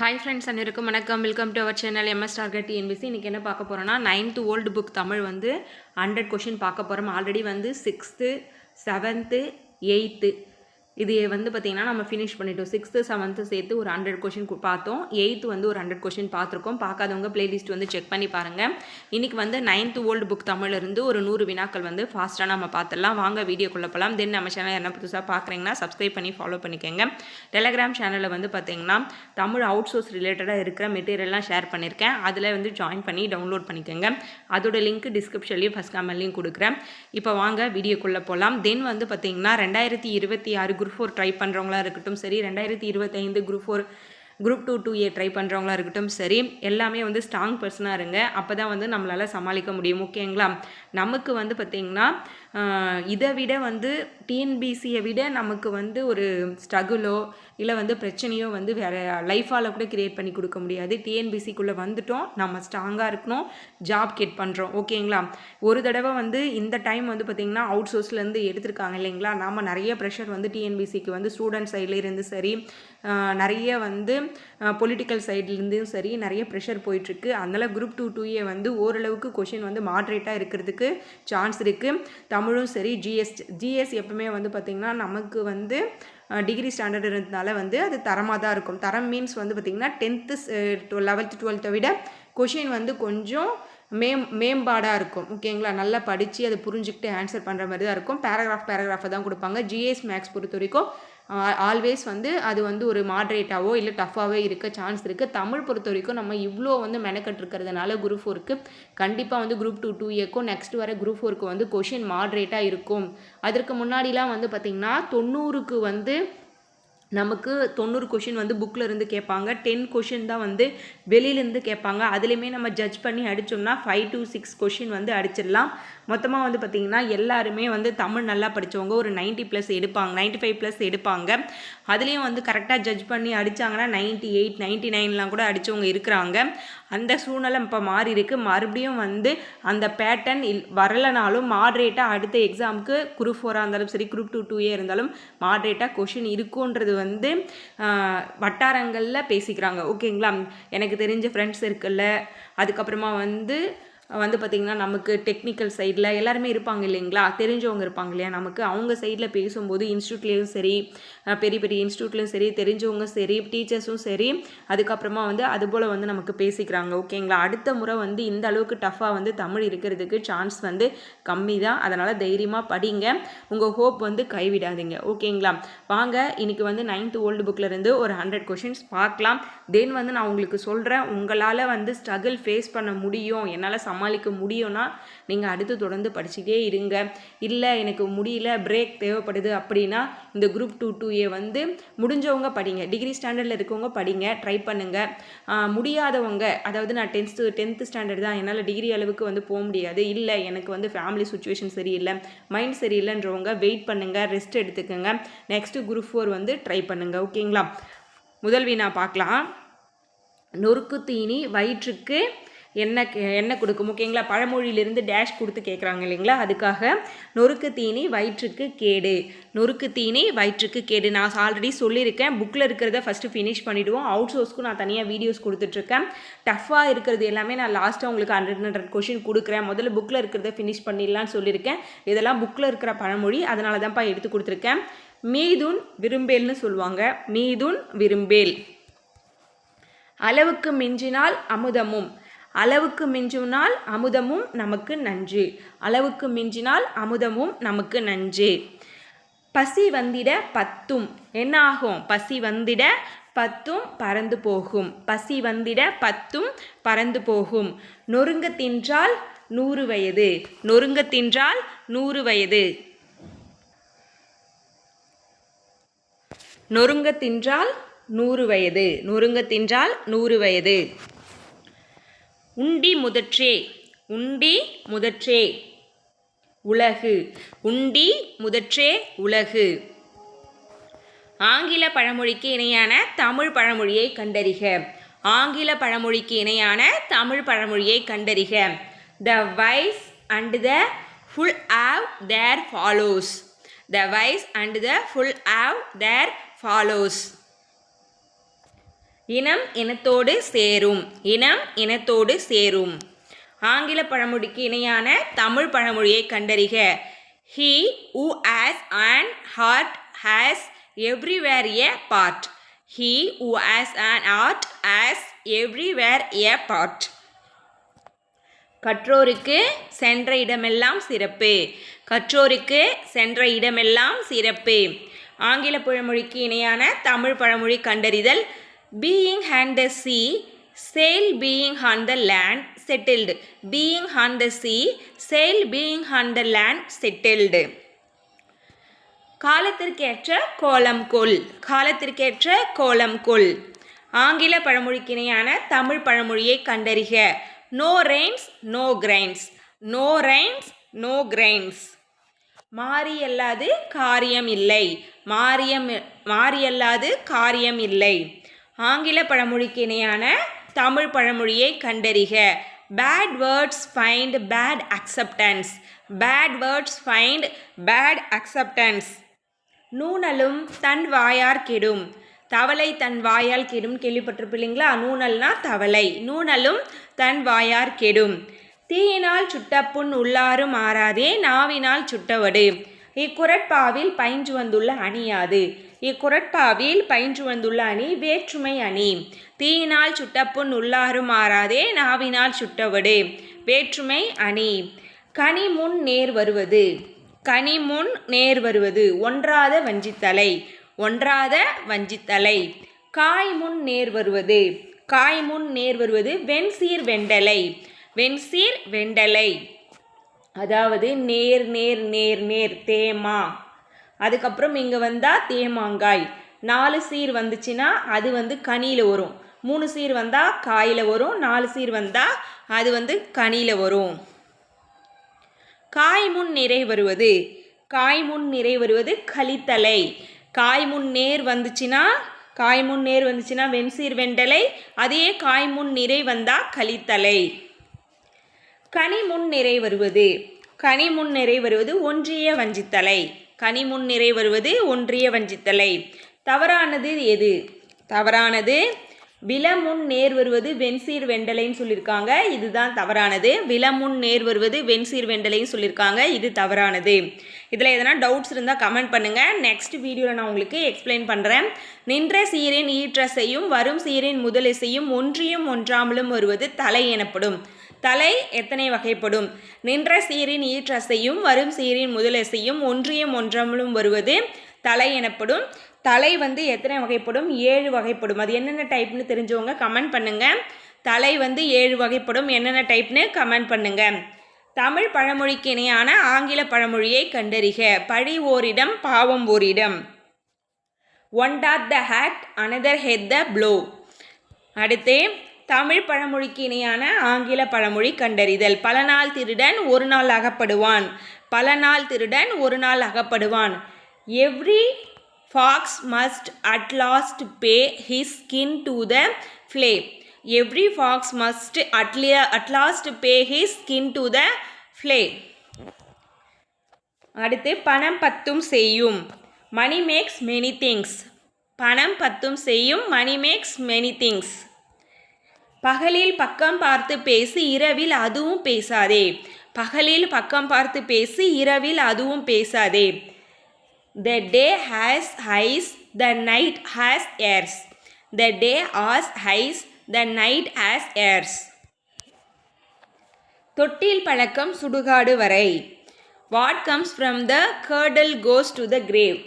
Hi friends, அனைவருக்கும் வணக்கம். Welcome to our channel MS target TNPSC. இன்றைக்கி என்ன பார்க்க போகிறோன்னா 9th old book Tamil 100 question பார்க்க போகிறோம். ஆல்ரெடி 6th 7th 8th இது பார்த்திங்கன்னா நம்ம ஃபினிஷ் பண்ணிட்டோம். 6th 7th சேர்த்து ஒரு 100 கொஷின் பார்த்தோம். 8th ஒரு 100 கொஷின் பார்த்துருக்கோம். பார்க்காதவங்க பிளேலிஸ்ட் செக் பண்ணி பாருங்கள். இன்றைக்கி 9th ஓல்டு புக் தமிழிலிருந்து ஒரு 100 வினாக்கள் ஃபாஸ்ட்டாக நம்ம பார்த்துடலாம். வாங்க வீடியோக்குள்ளே போகலாம். தென் நம்ம சேனல் என்ன புதுசாக பார்க்குறீங்கன்னா சப்ஸ்கிரைப் பண்ணி ஃபாலோ பண்ணிக்கோங்க. டெலகிராம் சேனலில் பார்த்திங்கன்னா தமிழ் அவுட் சோர்ஸ் ரிலேட்டடாக இருக்கிற மெட்டீரியல்லாம் ஷேர் பண்ணியிருக்கேன். அதில் ஜாயின் பண்ணி டவுன்லோட் பண்ணிக்கோங்க. அதோட லிங்க் டிஸ்கிரிப்ஷன்லேயும் ஃபஸ்ட் கமெண்ட்லேயும் கொடுக்குறேன். இப்போ வாங்க வீடியோக்குள்ளே போகலாம். தென் பார்த்திங்கன்னா 2026 குரூப் 4 ட்ரை பண்ணுறவங்களா இருக்கட்டும் சரி, 2025 குரூப் 4 குரூப் 2 2A ட்ரை பண்ணுறவங்களா இருக்கட்டும் சரி, எல்லாமே ஸ்ட்ராங் பர்சனாக இருங்க. அப்போ தான் நம்மளால் சமாளிக்க முடியும். ஓகேங்களா? நமக்கு பார்த்திங்கன்னா இதை விட டிஎன்பிசியை விட நமக்கு ஒரு ஸ்ட்ரகுளோ இல்லை பிரச்சனையோ வேறு லைஃபால் கூட க்ரியேட் பண்ணி கொடுக்க முடியாது. டிஎன்பிசிக்குள்ளே வந்துட்டோம், நம்ம ஸ்ட்ராங்காக இருக்கணும், ஜாப் கெட் பண்ணுறோம். ஓகேங்களா? ஒரு தடவை இந்த டைம் பார்த்திங்கன்னா அவுட் சோர்ஸ்லேருந்து எடுத்திருக்காங்க இல்லைங்களா? நாம் நிறைய ப்ரெஷர் டிஎன்பிசிக்கு ஸ்டூடெண்ட் சைட்லேருந்து சரி, நிறைய பொலிட்டிக்கல் சைட்லேருந்தும் சரி நிறைய ப்ரெஷர் போயிட்டுருக்கு. அதனால் குரூப் 2 2A ஓரளவுக்கு கொஷின் மாட்ரேட்டாக இருக்கிறதுக்கு சான்ஸ் இருக்குது. தமிழும் சரி, ஜிஎஸ் எப்பவுமே பார்த்திங்கன்னா நமக்கு டிகிரி ஸ்டாண்டர்ட் இருந்ததுனால அது தரமாக தான் இருக்கும். தரம் மீன்ஸ் பார்த்திங்கன்னா 10th 11th 12th விட கொஷின் கொஞ்சம் மேம்பாடாக இருக்கும். ஓகேங்களா? நல்லா படித்து அதை புரிஞ்சுக்கிட்டு ஆன்சர் பண்ணுற மாதிரி தான் இருக்கும். பேராகிராஃபை தான் கொடுப்பாங்க. ஜிஎஸ் மேக்ஸ் பொறுத்த வரைக்கும் ஆல்வேஸ் அது ஒரு மாட்ரேட்டாவோ இல்லை டஃப்பாகவே இருக்க சான்ஸ் இருக்குது. தமிழ் பொறுத்த வரைக்கும் நம்ம இவ்வளோ மெனக்கட்டு இருக்கிறதுனால குரூப் 4க்கு கண்டிப்பாக குரூப் 2 2Aக்கும் நெக்ஸ்ட் வர குரூப் 4க்கு கொஷின் மாட்ரேட்டாக இருக்கும். அதற்கு முன்னாடிலாம் பார்த்திங்கன்னா 90க்கு நமக்கு 90 கொஷின் புக்கில் இருந்து கேட்பாங்க. 10 கொஷின் தான் வெளியிலேருந்து கேட்பாங்க. அதுலேயுமே நம்ம ஜட்ஜ் பண்ணி அடித்தோம்னா 5 to 6 கொஷின் அடிச்சிடலாம். மொத்தமாக பார்த்திங்கன்னா எல்லாருமே தமிழ் நல்லா படித்தவங்க ஒரு 90+ எடுப்பாங்க, 95+ எடுப்பாங்க. அதுலேயும் கரெக்டாக ஜட்ஜ் பண்ணி அடித்தாங்கன்னா 98 99லாம் கூட அடித்தவங்க இருக்கிறாங்க. அந்த சூழ்நிலை இப்போ மாறி இருக்குது. மறுபடியும் அந்த பேட்டர்ன் வரலைனாலும் மாட்ரேட்டாக அடுத்த எக்ஸாமுக்கு குரூப் 4 இருந்தாலும் சரி, குரூப் 2 2A இருந்தாலும் மாட்ரேட்டாக கொஷின் இருக்குன்றது வட்டாரங்களில் பேசிக்கிறாங்க. ஓகேங்களா? எனக்கு தெரிஞ்ச ஃப்ரெண்ட்ஸ் இருக்குல்ல, அதுக்கப்புறமா பார்த்திங்கன்னா நமக்கு டெக்னிக்கல் சைடில் எல்லாருமே இருப்பாங்க இல்லைங்களா, தெரிஞ்சவங்க இருப்பாங்க இல்லையா, நமக்கு அவங்க சைடில் பேசும்போது இன்ஸ்டியூட்லேயும் சரி, பெரிய பெரிய இன்ஸ்டியூட்லேயும் சரி, தெரிஞ்சவங்க சரி, டீச்சர்ஸும் சரி, அதுக்கப்புறமா அதுபோல் நமக்கு பேசிக்கிறாங்க. ஓகேங்களா? அடுத்த முறை இந்த அளவுக்கு டஃப்பாக தமிழ் இருக்கிறதுக்கு சான்ஸ் கம்மி தான். அதனால் தைரியமாக படிங்க, உங்கள் ஹோப் கைவிடாதீங்க. ஓகேங்களா? வாங்க இன்றைக்கி 9th ஓல்டு புக்கில் இருந்து ஒரு 100 கொஷின்ஸ் பார்க்கலாம். தென் நான் உங்களுக்கு சொல்கிறேன், உங்களால் ஸ்ட்ரகிள் ஃபேஸ் பண்ண முடியும், என்னால் சமாளிக்க முடியும்னா நீங்கள் அடுத்து தொடர்ந்து படிச்சுட்டே இருங்க. இல்லை எனக்கு முடியல, பிரேக் தேவைப்படுது அப்படின்னா இந்த குரூப் 2 2A முடிஞ்சவங்க படிங்க, டிகிரி ஸ்டாண்டர்டில் இருக்கவங்க படிங்க, ட்ரை பண்ணுங்கள். முடியாதவங்க, அதாவது நான் 10th ஸ்டாண்டர்ட் தான், என்னால் டிகிரி அளவுக்கு போக முடியாது, இல்லை எனக்கு ஃபேமிலி சுச்சுவேஷன் சரியில்லை, மைண்ட் சரியில்லைன்றவங்க வெயிட் பண்ணுங்கள், ரெஸ்ட் எடுத்துக்கோங்க. நெக்ஸ்ட்டு குரூப் 4 ட்ரை பண்ணுங்கள். ஓகேங்களா? முதல் வினா பார்க்கலாம். நொறுக்கு தீனி வயிற்றுக்கு என்ன கொடுக்கும்? ஓகேங்களா? பழமொழியிலிருந்து டேஷ் கொடுத்து கேட்குறாங்க இல்லைங்களா, அதுக்காக நொறுக்கு தீனி வயிற்றுக்கு கேடு. நொறுக்கு தீனி வயிற்றுக்கு கேடு நான் ஆல்ரெடி சொல்லியிருக்கேன். புக்கில் இருக்கிறத ஃபஸ்ட்டு ஃபினிஷ் பண்ணிவிடுவோம். அவுட் சோர்ஸ்க்கும் நான் தனியாக வீடியோஸ் கொடுத்துட்ருக்கேன். டஃப்பாக இருக்கிறது எல்லாமே நான் லாஸ்ட்டாக உங்களுக்கு 100 கொஷின் கொடுக்குறேன். முதல்ல புக்கில் இருக்கிறத ஃபினிஷ் பண்ணிடலான்னு சொல்லியிருக்கேன். இதெல்லாம் புக்கில் இருக்கிற பழமொழி, அதனால தான்ப்பா எடுத்து கொடுத்துருக்கேன். மீதுன் விரும்பேல்னு சொல்லுவாங்க. மீதுன் விரும்பேல். அளவுக்கு மிஞ்சினால் அமுதமும், அளவுக்கு மிஞ்சினால் அமுதமும் நமக்கு நஞ்சு. அளவுக்கு மிஞ்சினால் அமுதமும் நமக்கு நஞ்சு. பசி வந்திட பத்தும் என்ன ஆகும்? பசி வந்திட பத்தும் பறந்து போகும். பசி வந்திட பத்தும் பறந்து போகும். நொறுங்க தின்றால் 100 வயது. நொறுங்க தின்றால் 100 வயது. நொறுங்க தின்றால் 100 வயது. நொறுங்க தின்றால் 100 வயது. உண்டி முதற்றே. உண்டி முதற்றே உலகு. உண்டி முதற்றே உலகு. ஆங்கில பழமொழிக்கு இணையான தமிழ் பழமொழியை கண்டறிக. ஆங்கில பழமொழிக்கு இணையான தமிழ் பழமொழியை கண்டறிக. The wise and the fool have their follows. The wise and the fool have their follows. இனம் இனத்தோடு சேரும். இனம் இனத்தோடு சேரும். ஆங்கில பழமொழிக்கு இணையான தமிழ் பழமொழியை கண்டறிக. He who has an heart has everywhere a part. He who has an heart has everywhere a part. கற்றோருக்கு சென்ற இடமெல்லாம் சிறப்பு. கற்றோருக்கு சென்ற இடமெல்லாம் சிறப்பு. ஆங்கில பழமொழிக்கு இணையான தமிழ் பழமொழி கண்டறிதல். Being on the sea, sail being on the land, settled. Being on the sea, sail being on the land, settled. காலத்திற்கேற்ற கோலம் கொள். காலத்திற்கேற்ற கோலம் கொள். ஆங்கில பழமொழிக்கு இணையான தமிழ் பழமொழியை கண்டறிக. No rains, no grains. No rains, no grains. மாறியல்லாது காரியம் இல்லை. மாறியல்லாது காரியம் இல்லை. ஆங்கில பழமொழிக்கு இணையான தமிழ் பழமொழியை கண்டறிக. Bad words find bad acceptance. Bad words find bad acceptance. நூனலும் தன் வாயார் கெடும். தவளை தன் வாயால் கெடும் கேள்விப்பட்டிருப்பீங்களா? நூனல்னா தவளை. நூனலும் தன் வாயார் கெடும். தீயினால் சுட்டப்புண் உள்ளாரும் ஆறாதே, நாவினால் சுட்டவடு. இக்குறட்பாவில் பயின்று வந்துள்ள அணியாது. இக்குறட்பாவில் பயின்று வந்துள்ள அணி வேற்றுமை அணி. தீயினால் சுட்டப்புண் உள்ளாரும் ஆறாதே, நாவினால் சுட்டவடு. வேற்றுமை அணி. கனி முன் நேர் வருவது. கனி முன் நேர் வருவது. ஒன்றாத வஞ்சித்தலை. ஒன்றாத வஞ்சித்தலை. காய் முன் நேர் வருவது. காய் முன் நேர் வருவது. வெண்சீர் வெண்டலை. வெண்சீர் வெண்டலை. அதாவது நேர் நேர் நேர் நேர் தேமா. அதுக்கப்புறம் இங்கே வந்தால் தேமாங்காய். 4 சீர் வந்துச்சுன்னா அது கனியில் வரும். 3 சீர் வந்தால் காயில் வரும். 4 சீர் வந்தால் அது கனியில் வரும். காய் முன் நிறை வருவது. காய் முன் நிறை வருவது கலித்தலை. காய் முன் நேர் வந்துச்சுன்னா வெண்சீர் வெண்டலை. அதே காய் முன் நிறை வந்தால் கலித்தலை. கனி முன் நிறை வருவது. கனி முன் நிறை வருவது ஒன்றிய வஞ்சித்தலை. கனி முன் நிறை வருவது ஒன்றிய வஞ்சித்தலை. தவறானது எது? தவறானது விலமுன் நேர் வருவது வெண்சீர் வெண்டலைன்னு சொல்லியிருக்காங்க. இதுதான் தவறானது. விலமுன் நேர் வருவது வெண்சீர் வெண்டலைன்னு சொல்லியிருக்காங்க. இது தவறானது. இதில் எதனா டவுட்ஸ் இருந்தால் கமெண்ட் பண்ணுங்கள். நெக்ஸ்ட் வீடியோவில் நான் உங்களுக்கு எக்ஸ்பிளைன் பண்ணுறேன். நின்ற சீரின் ஈற்றசையும் வரும் சீரின் முதலிசையும் ஒன்றியும் ஒன்றாமலும் வருவது தலை எனப்படும். தலை எத்தனை வகைப்படும்? நின்ற சீரின் ஈற்றசையும் வரும் சீரின் முதலிசையும் ஒன்றியும் ஒன்றாமலும் வருவது தலை எனப்படும். தலை எத்தனை வகைப்படும்? 7 வகைப்படும். அது என்னென்ன டைப்னு தெரிஞ்சவங்க கமெண்ட் பண்ணுங்கள். தலை 7 வகைப்படும். என்னென்ன டைப்னு கமெண்ட் பண்ணுங்கள். தமிழ் பழமொழிக்கு இணையான ஆங்கில பழமொழியை கண்டறிக. பழி ஓரிடம், பாவம் ஓரிடம். One doth the act, another head the blow. அடுத்து தமிழ் பழமொழிக்கு இணையான ஆங்கில பழமொழி கண்டறிதல். பல நாள் திருடன் ஒரு நாள் அகப்படுவான். பல நாள் திருடன் ஒரு நாள் அகப்படுவான். Every fox must at last pay his skin to the flay. Every fox must at last pay his skin to the flay. அடுத்து பணம் பத்தும் செய்யும். Money makes many things. பணம் பத்தும் செய்யும். Money makes many things. பகலில் பக்கம் பார்த்து பேசி இரவில் அதுவும் பேசாதே. பகலில் பக்கம் பார்த்து பேசி இரவில் அதுவும் பேசாதே. The day has eyes, the night has ears. The day has eyes, the night has ears. தொட்டில் பழக்கம் சுடுகாடு வரை. What comes from the cradle goes to the grave.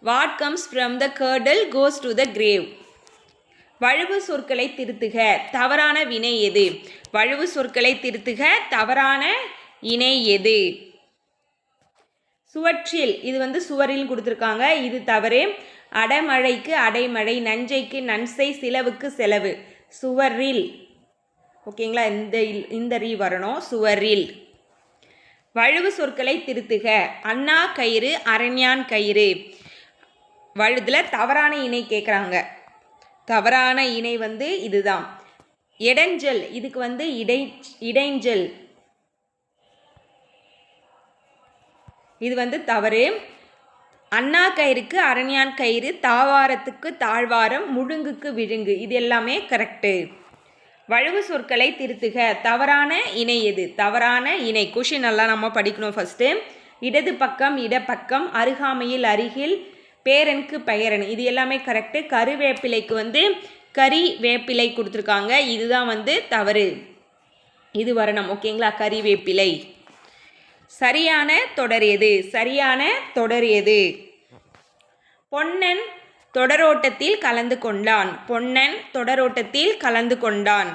What comes from the cradle goes to the grave. வழுவு சொற்களை திருத்துக. தவறான வினை எது? வழுவு சொற்களை திருத்துக. தவறான இணை எது? சுவற்றில். இது சுவரில் கொடுத்துருக்காங்க. இது தவறு. அடமழைக்கு அடைமழை, நஞ்சைக்கு நன்சை, சிலவுக்கு செலவு. சுவரில். ஓகேங்களா? இந்த ரீ வரணும். சுவரில். வழுவு சொற்களை திருத்துக. அண்ணா கயிறு, அரண்யான் கயிறு. வழுதில் தவறான இணை கேட்குறாங்க. தவறான இணை இதுதான். இடைஞ்சல். இதுக்கு இடைஞ்சல். இது தவறு. அண்ணா கயிறுக்கு அரண்யான் கயிறு, தாவாரத்துக்கு தாழ்வாரம், முழுங்குக்கு விழுங்கு. இது எல்லாமே கரெக்டு. வழுவு சொற்களை திருத்துக. தவறான இணை எது? தவறான இணை கொஷின் எல்லாம் நம்ம படிக்கணும். ஃபஸ்ட்டு இடது பக்கம் இடப்பக்கம், அருகாமையில் அருகில், பேரனுக்கு பெயரன், இது எல்லாமே கரெக்டு. கருவேப்பிலைக்கு வந்து கறி வேப்பிலை கொடுத்துருக்காங்க, இதுதான் வந்து தவறு. இது வரணும். ஓகேங்களா? கறிவேப்பிலை. சரியான தொடர் எது? சரியான தொடர் எது? பொன்னன் தொடரோட்டத்தில் கலந்து கொண்டான். பொன்னன் தொடரோட்டத்தில் கலந்து கொண்டான்.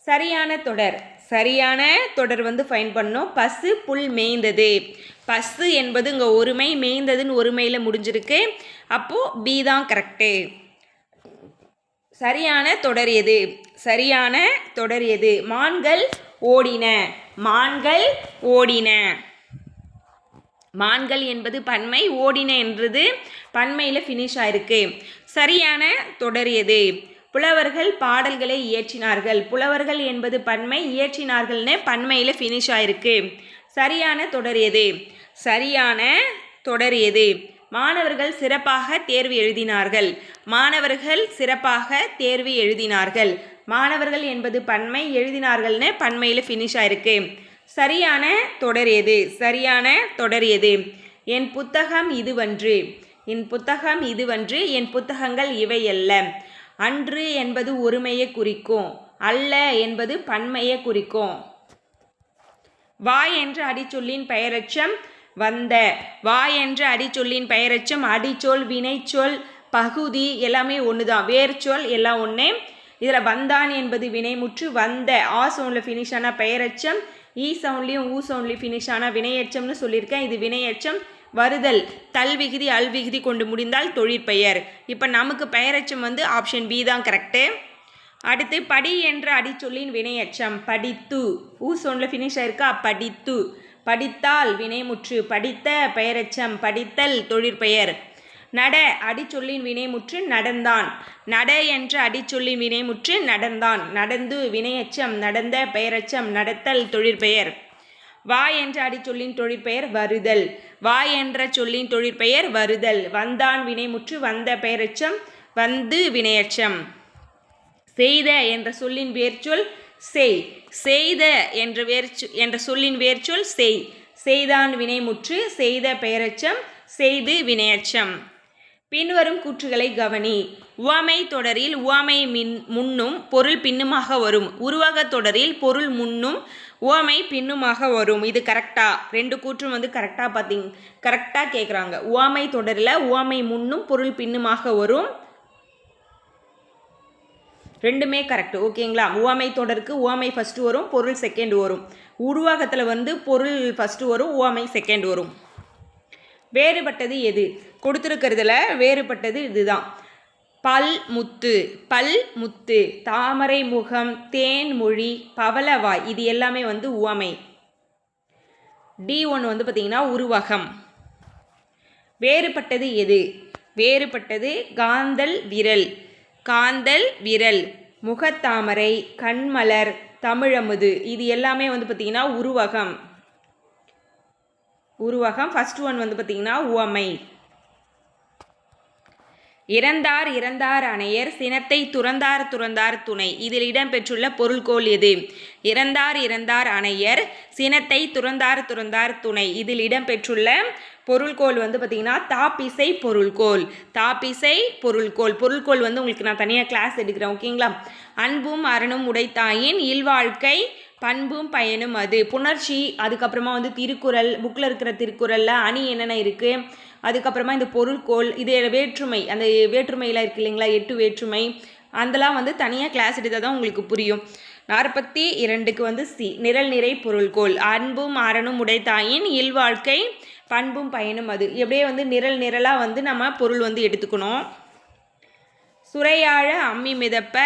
சரியான தொடர். சரியான தொடர் வந்து ஃபைன் பண்ணோம். பசு புல் மேய்ந்தது. பசு என்பது இங்கே ஒருமை, மேய்ந்ததுன்னு ஒருமையில் முடிஞ்சிருக்கு. அப்போது பி தான் கரெக்டு. சரியான தொடர் எது? சரியான தொடர் எது? மான்கள் ஓடின. மான்கள் ஓடின. மான்கள் என்பது பன்மை, ஓடின என்றது பன்மையில் ஃபினிஷ் ஆயிருக்கு. சரியான தொடர் எது? புலவர்கள் பாடல்களை இயற்றினார்கள். புலவர்கள் என்பது பன்மை, இயற்றினார்கள்னு பன்மையில் ஃபினிஷ் ஆயிருக்கு. சரியான தொடர் எது? சரியான தொடர் எது? மாணவர்கள் சிறப்பாக தேர்வு எழுதினார்கள். மாணவர்கள் சிறப்பாக தேர்வு எழுதினார்கள். மாணவர்கள் என்பது பன்மை, எழுதினார்கள்னு பன்மையில் ஃபினிஷ் ஆயிருக்கு. சரியான தொடர் எது? சரியான தொடர் எது? என் புத்தகம் இதுவன்று. என் புத்தகம் இதுவன்று, என் புத்தகங்கள் இவை அல்ல. அன்று என்பது ஒருமையை குறிக்கும், அல்ல என்பது பன்மையை குறிக்கும். வா என்ற அடிச்சொல்லின் பெயரெச்சம் வந்த. வா என்ற அடிச்சொல்லின் பெயரெச்சம் அடிச்சொல், வினைச்சொல், பகுதி எல்லாமே ஒன்று தான். வேர்ச்சொல் எல்லாம் ஒன்று. இதில் வந்தான் என்பது வினைமுற்று, வந்த ஆ சவுண்டில் ஃபினிஷ் ஆன பெயரெச்சம், ஈ சவுண்ட்லேயும் ஊ சவுண்ட்லேயும் ஃபினிஷ் ஆன வினையெச்சம்னு சொல்லியிருக்கேன். இது வினையெச்சம். வருதல் தல் விகுதி அல் விகுதி கொண்டு முடிந்தால் தொழிற்பெயர். இப்போ நமக்கு பெயரெச்சம் வந்து ஆப்ஷன் பி தான் கரெக்டு. அடுத்து படி என்ற அடிச்சொல்லின் வினையெச்சம் படித்து. ஊ சவுண்டில் ஃபினிஷ் ஆயிருக்கா? படித்து. படித்தால் வினைமுற்று, படித்த பெயரெச்சம், படித்தல் தொழிற்பெயர். நட அடிச்சொல்லின் வினைமுற்று நடந்தான். நட என்ற அடிச்சொல்லின் வினைமுற்று நடந்தான். நடந்து வினையெச்சம், நடந்த பெயரெச்சம், நடத்தல் தொழிற்பெயர். வா என்ற அடிச்சொல்லின் தொழிற்பெயர் வருதல். வா என்ற சொல்லின் தொழிற்பெயர் வருதல். வந்தான் வினைமுற்று, வந்த பெயரெச்சம், வந்து வினையெச்சம். செய்த என்ற சொல்லின் வேர்ச்சொல் செய். செய்த என்ற சொல்லின் வேர்ச்சொல் செய். செய்தான் வினைமுற்று, செய்த பெயரெச்சம், செய்து வினையெச்சம். பின்வரும் கூற்றுகளை கவனி. உவமை தொடரில் உவமை முன்னும் பொருள் பின்னுமாக வரும். உருவக தொடரில் பொருள் முன்னும் உவமை பின்னுமாக வரும். இது கரெக்டா? ரெண்டு கூற்றும் வந்து கரெக்டாக கேட்குறாங்க. உவமை தொடரில் உவமை முன்னும் பொருள் பின்னுமாக வரும். ரெண்டுமே கரெக்டு. ஓகேங்களா? உவமை தொடருக்கு உவமை ஃபஸ்ட்டு வரும், பொருள் செகண்ட் வரும். உருவகத்தில் வந்து பொருள் ஃபஸ்ட்டு வரும், உவமை செகண்ட் வரும். வேறுபட்டது எது? கொடுத்துருக்கிறதுல வேறுபட்டது இதுதான். பல் முத்து. பல் முத்து. தாமரை முகம், தேன் மொழி, பவளவாய், இது எல்லாமே வந்து உவமை. D1 வந்து பார்த்திங்கன்னா உருவகம். வேறுபட்டது எது? வேறுபட்டது காந்தல் விரல். காந்தல் விரல், முகத்தாமரை, கண்மலர், தமிழமுது, இது எல்லாமே வந்து பார்த்திங்கன்னா உருவகம். உருவகம். ஃபர்ஸ்ட் ஒன் வந்து பார்த்திங்கன்னா உவமை. இறந்தார் இறந்தார் அணையர், சினத்தை துறந்தார் துறந்தார் துணை, இதில் இடம்பெற்றுள்ள பொருள்கோள் எது? இறந்தார் இறந்தார் அணையர், சினத்தை துறந்தார் துறந்தார் துணை, இதில் இடம்பெற்றுள்ள பொருள்கோள் வந்து பார்த்திங்கன்னா தாப்பிசை பொருள்கோள். தாப்பிசை பொருள்கோள். பொருள்கோள் வந்து உங்களுக்கு நான் தனியாக கிளாஸ் எடுக்கிறேன். ஓகேங்களா? அன்பும் அரணும் உடைத்தாயின், இல்வாழ்க்கை பண்பும் பயனும் அது. புணர்ச்சி. அதுக்கப்புறமா வந்து திருக்குறள், புக்கில் இருக்கிற திருக்குறளில் அணி என்னென்ன இருக்குது, அதுக்கப்புறமா இந்த பொருள்கோள், இது வேற்றுமை, அந்த வேற்றுமையில் இருக்குது இல்லைங்களா, 8 வேற்றுமை, அதெல்லாம் வந்து தனியாக கிளாஸ் எடுத்தால் தான் உங்களுக்கு புரியும். 42க்கு வந்து சி, நிரல் நிறை பொருள்கோள். அன்பும் அரணும் உடைத்தாயின், இல்வாழ்க்கை பண்பும் பயனும் அது. எப்படியே வந்து நிரல் நிரலாக வந்து நம்ம பொருள் வந்து எடுத்துக்கணும். சுரையாழ அம்மி மிதப்ப,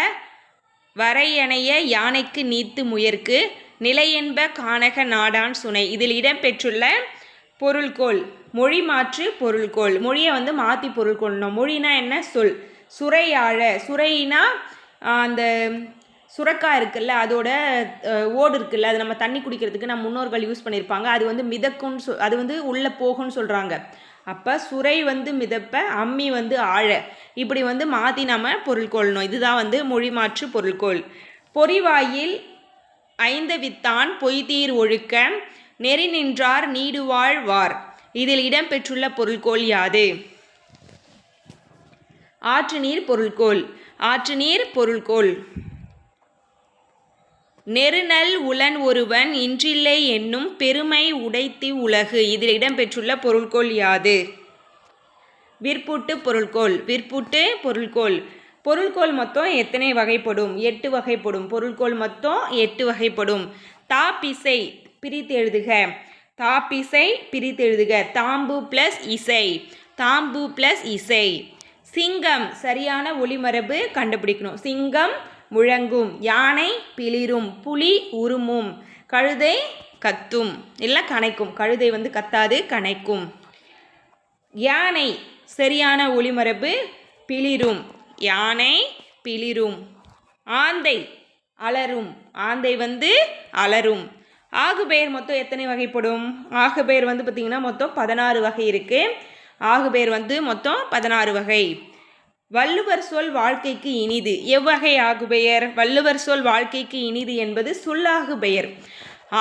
வரையணைய யானைக்கு நீத்து முயற்கு, நிலையென்ப கானக நாடான் சுனை, இதில் இடம்பெற்றுள்ள பொருள்கோள் மொழி மாற்று பொருள்கோள். மொழியை வந்து மாற்றி பொருள்கோள்னோம். மொழினா என்ன? சொல். சுரையாழ, சுரைனா அந்த சுரக்காய் இருக்குல்ல, அதோட ஓடு இருக்குல்ல, அது நம்ம தண்ணி குடிக்கிறதுக்கு நம்ம முன்னோர்கள் யூஸ் பண்ணியிருப்பாங்க. அது வந்து மிதக்கும்னு அது வந்து உள்ளே போகும்னு சொல்கிறாங்க. அப்போ சுரை வந்து மிதப்ப, அம்மி வந்து ஆழ. இப்படி வந்து மாற்றி நம்ம பொருள் கொள்ளணும். இதுதான் வந்து மொழி மாற்று பொருள்கோள். பொறிவாயில் ஐந்தவித்தான் பொய்தீர் ஒழுக்க நெறி நின்றார் நீடுவாழ் வார். இதில் இடம்பெற்றுள்ள பொருள்கோள் யாது? ஆற்று நீர் பொருள்கோள். ஆற்று நீர் பொருள்கோள். நெருநல் உளன் ஒருவன் இன்றில்லை என்னும் பெருமை உடைத்தி உலகு. இதில் இடம்பெற்றுள்ள பொருள்கோள் யாது? விற்புட்டு பொருள்கோள். விற்புட்டு பொருள்கோள். பொருள்கோள் மொத்தம் எத்தனை வகைப்படும்? 8 வகைப்படும். பொருள்கோள் மொத்தம் 8 வகைப்படும். தாப்பிசை பிரித்து எழுதுக. தாப்பிசை பிரித்து எழுதுக. தாம்பு பிளஸ் இசை. தாம்பு பிளஸ் இசை. சிங்கம் சரியான ஒளிமரபு கண்டுபிடிக்கணும். சிங்கம் முழங்கும், யானை பிளிரும், புலி உருமும், கழுதை கத்தும் இல்லை கனைக்கும். கழுதை வந்து கத்தாது, கனைக்கும். யானை சரியான ஒளிமரபு பிளிரும், யானை பிளிரும். ஆந்தை அலரும், ஆந்தை வந்து அலரும். ஆகுபெயர் மொத்தம் எத்தனை வகைப்படும்? ஆகுபெயர் வந்து பார்த்திங்கன்னா மொத்தம் 16 வகை இருக்குது. ஆகுபெயர் வந்து மொத்தம் 16 வகை. வள்ளுவர் சொல் வாழ்க்கைக்கு இனிது எவ்வகை ஆகுபெயர்? வள்ளுவர் சொல் வாழ்க்கைக்கு இனிது என்பது சொல்லாகு பெயர்.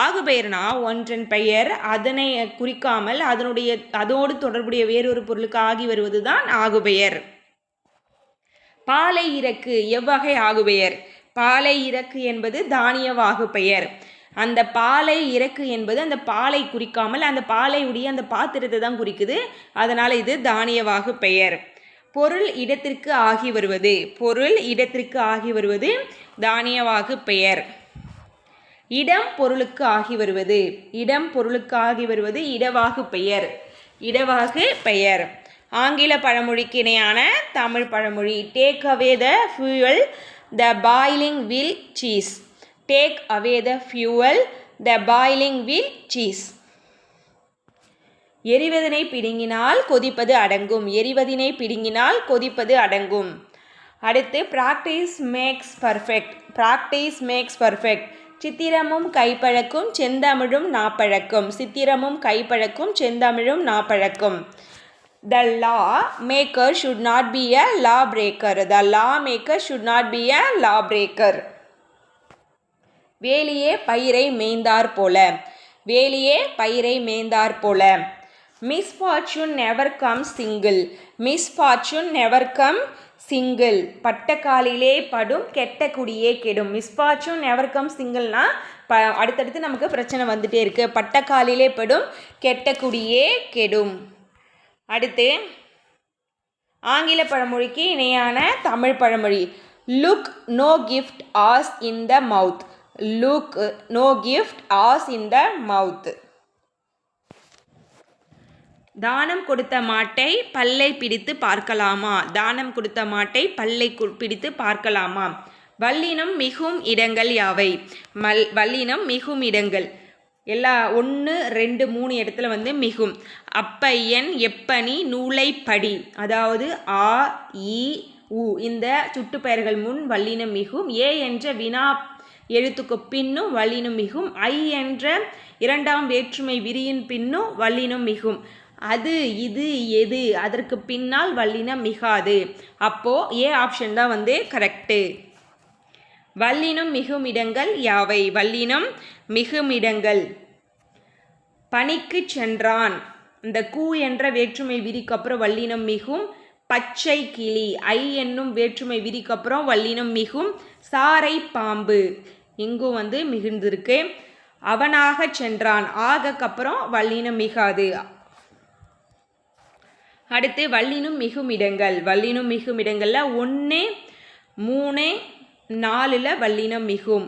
ஆகுபெயர்னா ஒன்றன் பெயர் அதனை குறிக்காமல் அதோடு தொடர்புடைய வேறொரு பொருளுக்கு ஆகி வருவது தான் ஆகுபெயர். பாலை இறக்கு எவ்வகை ஆகுபெயர்? பாலை இறக்கு என்பது தானிய வாகுபெயர். அந்த பாலை இறக்கு என்பது அந்த பாலை குறிக்காமல் அந்த பாலை உடைய அந்த பாத்திரத்தை தான் குறிக்குது. அதனால் இது தானிய வாகுபெயர். பொருள் இடத்திற்கு ஆகி வருவது. பொருள் இடத்திற்கு ஆகி வருவது தானியவாகு பெயர். இடம் பொருளுக்கு ஆகி வருவது. இடம் பொருளுக்கு ஆகி வருவது இடவாகு பெயர். இடவாகு பெயர். ஆங்கில பழமொழிக்கு இணையான தமிழ் பழமொழி. Take away the fuel the boiling will cease. Take away the fuel the boiling will cease. எரிவதினை பிடுங்கினால் கொதிப்பது அடங்கும். எரிவதினை பிடுங்கினால் கொதிப்பது அடங்கும். அடுத்து practice makes perfect. Practice makes perfect. சித்திரமும் கைப்பழக்கும் செந்தமிழும் நாப்பழக்கும். சித்திரமும் கைப்பழக்கும் செந்தமிழும் நாப்பழக்கும். The law maker should not be a law breaker. The law maker should not be a law breaker. வேலியே பயிரை மேய்ந்தார் போல. வேலியே பயிரை மேய்ந்தார் போல. Misfortune never comes single. Misfortune never comes single. பட்டக்காலிலே படும் கெட்ட குடியே கெடும். Misfortune never comes singleனா அடுத்தடுத்து நமக்கு பிரச்சனை வந்துட்டே இருக்கு. பட்டக்காலிலே படும் கெட்ட குடியே கெடும். அடுத்து ஆங்கில பழமொழிக்கு இணையான தமிழ் பழமொழி. Look no gift horse in the mouth. Look no gift horse in the mouth. தானம் கொடுத்த மாட்டை பல்லை பிடித்து பார்க்கலாமா? தானம் கொடுத்த மாட்டை பல்லை பிடித்து பார்க்கலாமா? வல்லினம் மிகும் இடங்கள் யாவை? வல்லினம் மிகும் இடங்கள் எல்லா 1, 2, 3 இடத்துல வந்து மிகும். அப்பையன் எப்பனி நூலை படி. அதாவது ஆ இ உ இந்த சுட்டுப்பெயர்கள் முன் வல்லினம் மிகும். ஏ என்ற வினா எழுத்துக்கு பின்னும் வல்லினம் மிகும். ஐ என்ற 2ஆம் வேற்றுமை விரியின் பின்னும் வல்லினம் மிகும். அது இது எது அதற்கு பின்னால் வல்லினம் மிகாது. அப்போது ஏ ஆப்ஷன் தான் வந்து கரெக்டு. வல்லினம் மிகும் இடங்கள் யாவை? வல்லினம் மிகும் இடங்கள். பணிக்கு சென்றான். இந்த கூ என்ற வேற்றுமை விரிக்கு அப்புறம் வல்லினம் மிகும். பச்சை கிளி ஐ என்னும் வேற்றுமை விரிக்கு அப்புறம் வல்லினம் மிகும். சாரை பாம்பு இங்கும் வந்து மிகுந்திருக்கு. அவனாக சென்றான் ஆகக்கப்புறம் வல்லினம் மிகாது. அடுத்து வல்லினம் மிகும் இடங்கள். வல்லினம் மிகும் இடங்களில் 1, 3, 4 வல்லினம் மிகும்.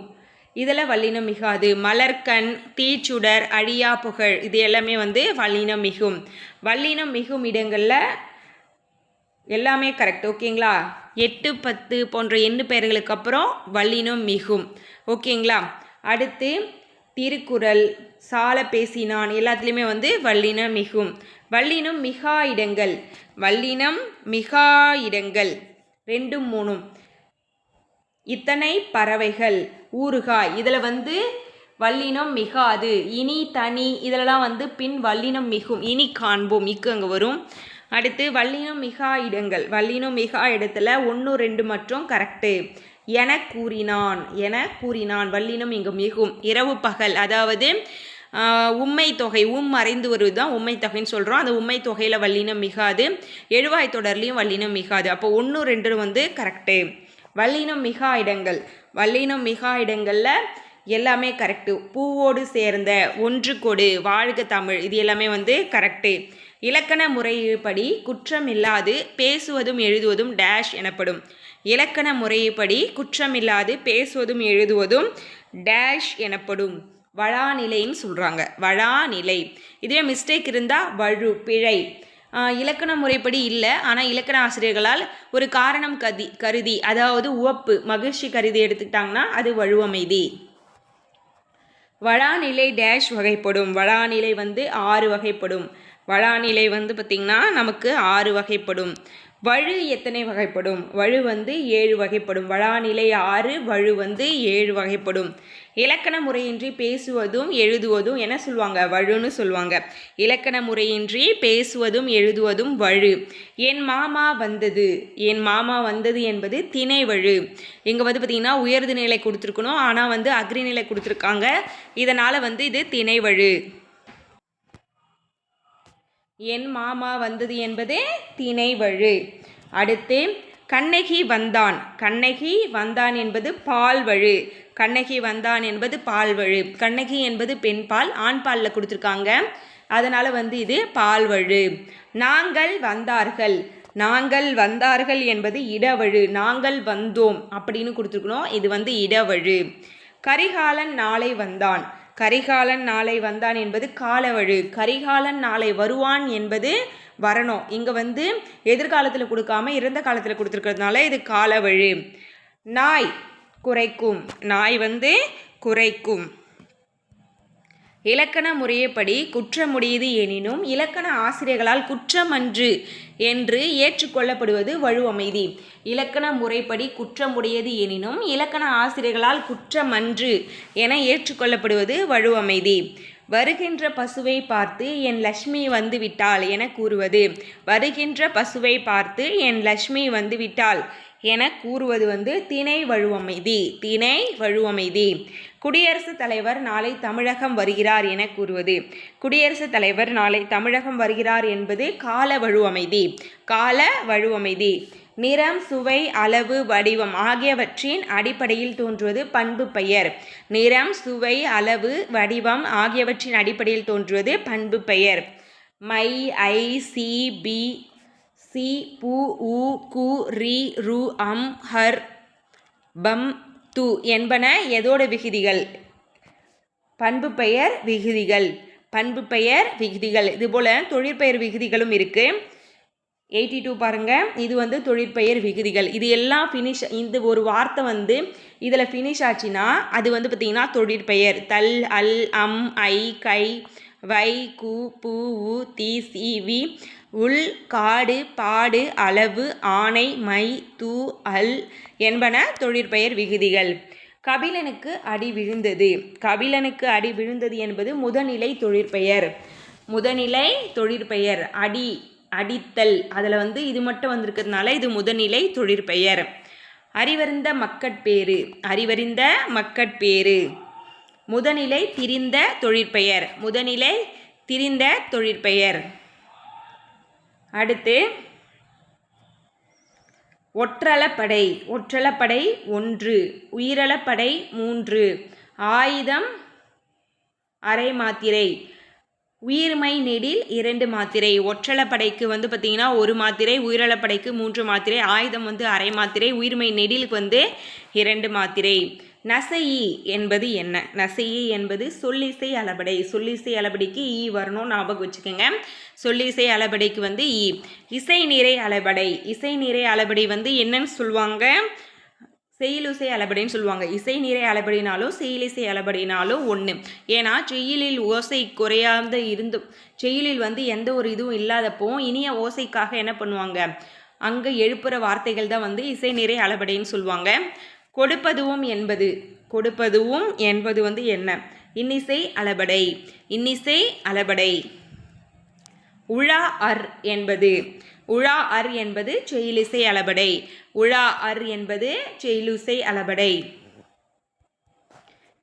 இதில் வல்லினம் மிகாது. மலர்கண், தீச்சுடர், அழியா புகழ் இது எல்லாமே வந்து வல்லினம் மிகும். வல்லினம் மிகும் இடங்களில் எல்லாமே கரெக்ட். ஓகேங்களா? 8, 10 போன்ற எண்ணு பெயர்களுக்கு அப்புறம் வல்லினம் மிகும். ஓகேங்களா? அடுத்து திருக்குறள், சால பேசினான் எல்லாத்துலேயுமே வந்து வல்லினம் மிகும். வல்லினம் மிகா இடங்கள். வல்லினம் மிகா இடங்கள் 2, 3. இத்தனை பறவைகள் ஊறுகாய் இதில் வந்து வல்லினம் மிகாது. இனி தனி இதெல்லாம் வந்து பின் வல்லினம் மிகும். இனி காண்போம். இக்கு அங்கே வரும். அடுத்து வல்லினம் மிகா இடங்கள். வல்லினம் மிகா இடத்துல 1 2 மற்றும் கரெக்டு. என கூறினான் வல்லினம் இங்கு மிகும். இரவு பகல் அதாவது உம்மை தொகை மறைந்து வருவது தான் உம்மை தொகைன்னு சொல்கிறோம். அந்த உம்மை தொகையில் வல்லினம் மிகாது. எழுவாய் தொடர்லையும் வல்லினம் மிகாது. அப்போ 1 2 வந்து கரெக்டு. வல்லினம் மிகா இடங்கள். வல்லினம் மிகா இடங்களில் எல்லாமே கரெக்டு. பூவோடு சேர்ந்த, ஒன்று கொடு, வாழ்க தமிழ், இது எல்லாமே வந்து கரெக்டு. இலக்கண முறைப்படி குற்றமில்லாது பேசுவதும் எழுதுவதும் டேஷ் எனப்படும். இலக்கண முறைப்படி குற்றமில்லாது பேசுவதும் எழுதுவதும் டேஷ் எனப்படும். வழாநிலைன்னு சொல்கிறாங்க. வழாநிலை. இதுவே மிஸ்டேக் இருந்தால் வழு, பிழை. இலக்கண முறைப்படி இல்லை, ஆனால் இலக்கண ஆசிரியர்களால் ஒரு காரணம் கருதி அதாவது உவப்பு, மகிழ்ச்சி கருதி எடுத்துக்கிட்டாங்கன்னா அது வழுவமைதி. வழாநிலை டேஷ் வகைப்படும். வழாநிலை வந்து 6 வகைப்படும். வழாநிலை வந்து பார்த்திங்கன்னா நமக்கு 6 வகைப்படும். வழு எத்தனை வகைப்படும்? வழு வந்து 7 வகைப்படும். வழாநிலை 6, வழு வந்து 7 வகைப்படும். இலக்கண முறையின்றி பேசுவதும் எழுதுவதும் என்ன சொல்லுவாங்க? வழுன்னு சொல்லுவாங்க. இலக்கண முறையின்றி பேசுவதும் எழுதுவதும் வழு. என் மாமா வந்தது. என் மாமா வந்தது என்பது திணை வழு. இங்கே வந்து பார்த்திங்கன்னா உயர்து நிலை கொடுத்துருக்கணும், ஆனால் வந்து அக்ரி நிலை கொடுத்துருக்காங்க. இதனால் வந்து இது திணை வழு. என் மாமா வந்தது என்பது திணை வழு. அடுத்து கண்ணகி வந்தான். கண்ணகி வந்தான் என்பது பால் வழு. கண்ணகி வந்தான் என்பது பால் வழு. கண்ணகி என்பது பெண் பால், ஆண் பாலில் கொடுத்துருக்காங்க. அதனால் வந்து இது பால் வழு. நாங்கள் வந்தார்கள். நாங்கள் வந்தார்கள் என்பது இடவழு. நாங்கள் வந்தோம் அப்படின்னு கொடுத்துருக்கணும். இது வந்து இடவழு. கரிகாலன் நாளை வந்தான். கரிகாலன் நாளை வந்தான் என்பது காலவழு. கரிகாலன் நாளை வருவான் என்பது வரணும். இங்கே வந்து எதிர்காலத்தில் கொடுக்காம இறந்த காலத்தில் கொடுத்துருக்கிறதுனால இது காலவழு. நாய் குறைக்கும். நாய் வந்து குறைக்கும். இலக்கண முறையப்படி குற்றமுடையது எனினும் இலக்கண ஆசிரியர்களால் குற்றமன்று என்று ஏற்றுக்கொள்ளப்படுவது வழுவமைதி. இலக்கண முறைப்படி குற்றமுடையது எனினும் இலக்கண ஆசிரியர்களால் குற்றமன்று என ஏற்றுக்கொள்ளப்படுவது வழுவமைதி. வருகின்ற பசுவை பார்த்து என் லட்சுமி வந்து விட்டாள் என கூறுவது. வருகின்ற பசுவை பார்த்து என் லட்சுமி வந்து விட்டாள் என கூறுவது வந்து திணை வழுவமைதி. திணை வழுவமைதி. குடியரசுத் தலைவர் நாளை தமிழகம் வருகிறார் என கூறுவது. குடியரசுத் தலைவர் நாளை தமிழகம் வருகிறார் என்பது கால வழுவமைதி. கால வழுவமைதி. நிறம், சுவை, அளவு, வடிவம் ஆகியவற்றின் அடிப்படையில் தோன்றுவது பண்பு பெயர். நிறம், சுவை, அளவு, வடிவம் ஆகியவற்றின் அடிப்படையில் தோன்றுவது பண்பு பெயர். மை, ஐ, சி, பி, சி, பு, உ, கு, ரி, ரு, அம், ஹர், பம், து என்பன எதோட விகுதிகள்? பண்பு பெயர் விகுதிகள். பண்பு பெயர் விகுதிகள். இதுபோல் தொழிற்பெயர் விகுதிகளும் இருக்குது. 82 பாருங்கள். இது வந்து தொழிற்பெயர் விகுதிகள். இது எல்லாம் ஃபினிஷ். இந்த ஒரு வார்த்தை வந்து இதில் ஃபினிஷ் ஆச்சுன்னா அது வந்து பார்த்திங்கன்னா தொழிற்பெயர். தல், அல், அம், ஐ, கை, வை, கு, பு, உ, தி, சி, வி, உள், காடு, பாடு, அளவு, ஆணை, மை, து, அல் என்பன தொழிற்பெயர் விகுதிகள். கபிலனுக்கு அடி விழுந்தது. கபிலனுக்கு அடி விழுந்தது என்பது முதநிலை தொழிற்பெயர். முதநிலை தொழிற்பெயர். அடி, அடித்தல், அதில் வந்து இது மட்டும் வந்திருக்கிறதுனால இது முதநிலை தொழிற்பெயர். அறிவறிந்த மக்கட்பேறு. அறிவறிந்த மக்கட்பேறு. முதநிலை திரிந்த தொழிற்பெயர். முதநிலை திரிந்த தொழிற்பெயர். அடுத்து ஒற்றளப்படை. ஒற்றளப்படை 1, உயிரளப்படை 3, ஆயுதம் அரை மாத்திரை, உயிர்மை நெடில் 2 மாத்திரை. ஒற்றளப்படைக்கு வந்து பார்த்திங்கன்னா 1 மாத்திரை, உயிரளப்படைக்கு 3 மாத்திரை, ஆயுதம் வந்து அரை மாத்திரை, உயிர்மை நெடிலுக்கு வந்து 2 மாத்திரை. நசையி என்பது என்ன? நசையி என்பது சொல்லிசை அளபடை. சொல்லிசை அளபடிக்கு ஈ வரணும், ஞாபகம் வச்சுக்கோங்க. சொல்லிசை அளபடைக்கு வந்து ஈ. இசை நிறை அளபடை. இசை நிறை அளபடை வந்து என்னன்னு சொல்லுவாங்க? செய்யுளிசை அளபடின்னு சொல்லுவாங்க. இசை நிறை அளபடினாலும் செய்யுளிசை அளபடினாலும் ஒன்று. ஏன்னா செய்யுளில் ஓசை குறையாத இருந்தும் செய்யுளில் வந்து எந்த ஒரு இதுவும் இல்லாதப்போ இனிய ஓசைக்காக என்ன பண்ணுவாங்க? அங்கே எழுப்புகிற வார்த்தைகள் தான் வந்து இசை நிறை அளபடின்னு சொல்லுவாங்க. கொடுப்பதுவும் என்பது. கொடுப்பதுவும் என்பது வந்து என்ன? இன்னிசை அளபடை. இன்னிசை அளபடை. உழா அர் என்பது உழா அர் என்பது செய்யுளிசை அளபடை. உழா அர் என்பது செய்யுளிசை அளபடை.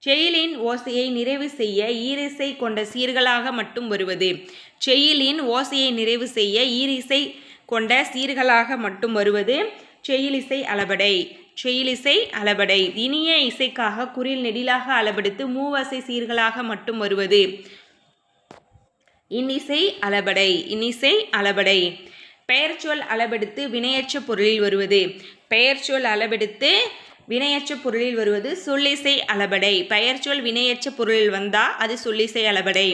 செய்யுளின் ஓசையை நிறைவு செய்ய ஈரிசை கொண்ட சீர்களாக மட்டும் வருவது. செய்யுளின் ஓசையை நிறைவு செய்ய ஈரிசை கொண்ட சீர்களாக மட்டும் வருவது செய்யுளிசை அளபடை. செய்யுளிசை அளபடை. இனிய இசைக்காக குறில் நெடிலாக அளபெடுத்து மூவசை சீர்களாக மட்டும் வருவது இன்னிசை அளபடை. இன்னிசை அளபடை. பெயர்ச்சொல் அளபெடுத்து வினையற்ற பொருளில் வருவது. பெயர்ச்சொல் அளபெடுத்து வினையற்ற பொருளில் வருவது சொல்லிசை அளபடை. பெயர்ச்சொல் வினையற்ற பொருளில் வந்தால் அது சொல்லிசை அளபடை.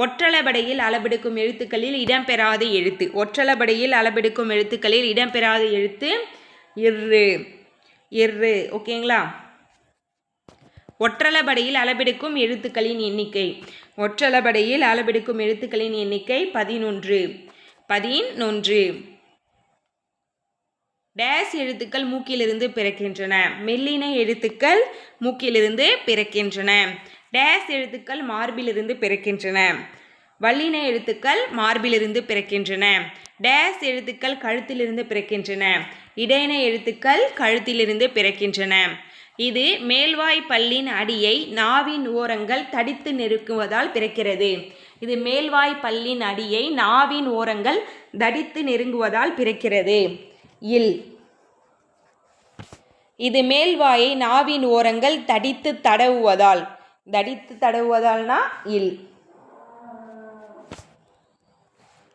ஒற்றளபடையில் அளபெடுக்கும் எழுத்துக்களில் இடம்பெறாத எழுத்து. ஒற்றளபடையில் அளபெடுக்கும் எழுத்துக்களில் இடம்பெறாத எழுத்து இர்ரு. இர்ரு. ஓகேங்களா? ஒற்றளபடையில் அளபெடுக்கும் எழுத்துக்களின் எண்ணிக்கை. ஒற்றளபடையில் அளபெடுக்கும் எழுத்துக்களின் எண்ணிக்கை 11. 11. டேஸ் எழுத்துக்கள் மூக்கிலிருந்து பிறக்கின்றன. மெல்லின எழுத்துக்கள் மூக்கிலிருந்து பிறக்கின்றன. டேஸ் எழுத்துக்கள் மார்பிலிருந்து பிறக்கின்றன. வல்லின எழுத்துக்கள் மார்பிலிருந்து பிறக்கின்றன. டேஸ் எழுத்துக்கள் கழுத்திலிருந்து பிறக்கின்றன. இடையின எழுத்துக்கள் கழுத்திலிருந்து பிறக்கின்றன. இது மேல்வாய் பல்லின் அடியை நாவின் ஓரங்கள் தடித்து நெருங்குவதால் பிறக்கிறது. இது மேல்வாய் பல்லின் அடியை நாவின் ஓரங்கள் தடித்து நெருங்குவதால் பிறக்கிறது. இல். இது மேல்வாயை நாவின் ஓரங்கள் தடித்து தடவுவதால். தடித்து தடவுவதால்னா இல்.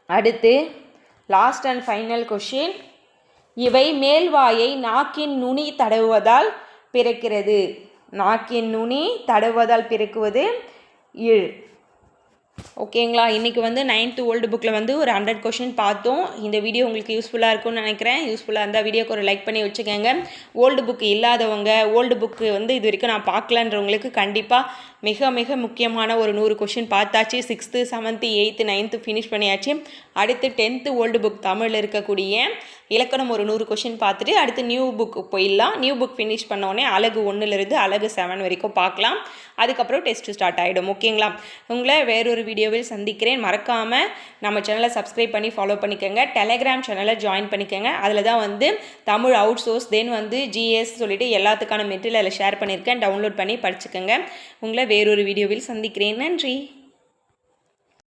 அடுத்து லாஸ்ட் அண்ட் ஃபைனல் கொஷின். இவை மேல்வாயை நாக்கின் நுனி தடவுவதால் பிறக்கிறது. நாக்கின் நுனி தடவுவதால் பிறக்குவது இல். ஓகேங்களா? இன்றைக்கி வந்து 9th ஓல்டு புக்கில் வந்து ஒரு 100 கொஷின் பார்த்தோம். இந்த வீடியோ உங்களுக்கு யூஸ்ஃபுல்லாக இருக்கும்னு நினைக்கிறேன். யூஸ்ஃபுல்லாக இருந்தால் வீடியோக்கு ஒரு லைக் பண்ணி வச்சுக்கோங்க. ஓல்டு புக்கு இல்லாதவங்க, ஓல்டு புக்கு வந்து இது வரைக்கும் நான் பார்க்கலன்றவங்களுக்கு கண்டிப்பாக மிக மிக முக்கியமான ஒரு 100 கொஷின் பார்த்தாச்சு. 6th 7th 8th 9th finish பண்ணியாச்சு. அடுத்து 10th ஓல்டு புக் தமிழில் இருக்கக்கூடிய இலக்கணம் ஒரு 100 கொஷின் பார்த்துட்டு அடுத்து நியூ புக் போயிடலாம். நியூ புக் ஃபினிஷ் பண்ணோடனே அழகு 1லேருந்து அழகு 7 வரைக்கும் பார்க்கலாம். அதுக்கப்புறம் டெஸ்ட்டு ஸ்டார்ட் ஆகிடும். ஓகேங்களா? உங்களை வேறொரு வீடியோவில் சந்திக்கிறேன். மறக்காமல் நம்ம சேனலை சப்ஸ்கிரைப் பண்ணி ஃபாலோ பண்ணிக்கோங்க. டெலகிராம் சேனலை ஜாயின் பண்ணிக்கோங்க. அதில் தான் வந்து தமிழ் அவுட் சோர்ஸ் தென் வந்து ஜிஎஸ் சொல்லிட்டு எல்லாத்துக்கான மெட்டீரியல் ஷேர் பண்ணியிருக்கேன். டவுன்லோட் பண்ணி படிச்சுக்கோங்க. உங்களை வேறொரு வீடியோவில் சந்திக்கிறேன். நன்றி.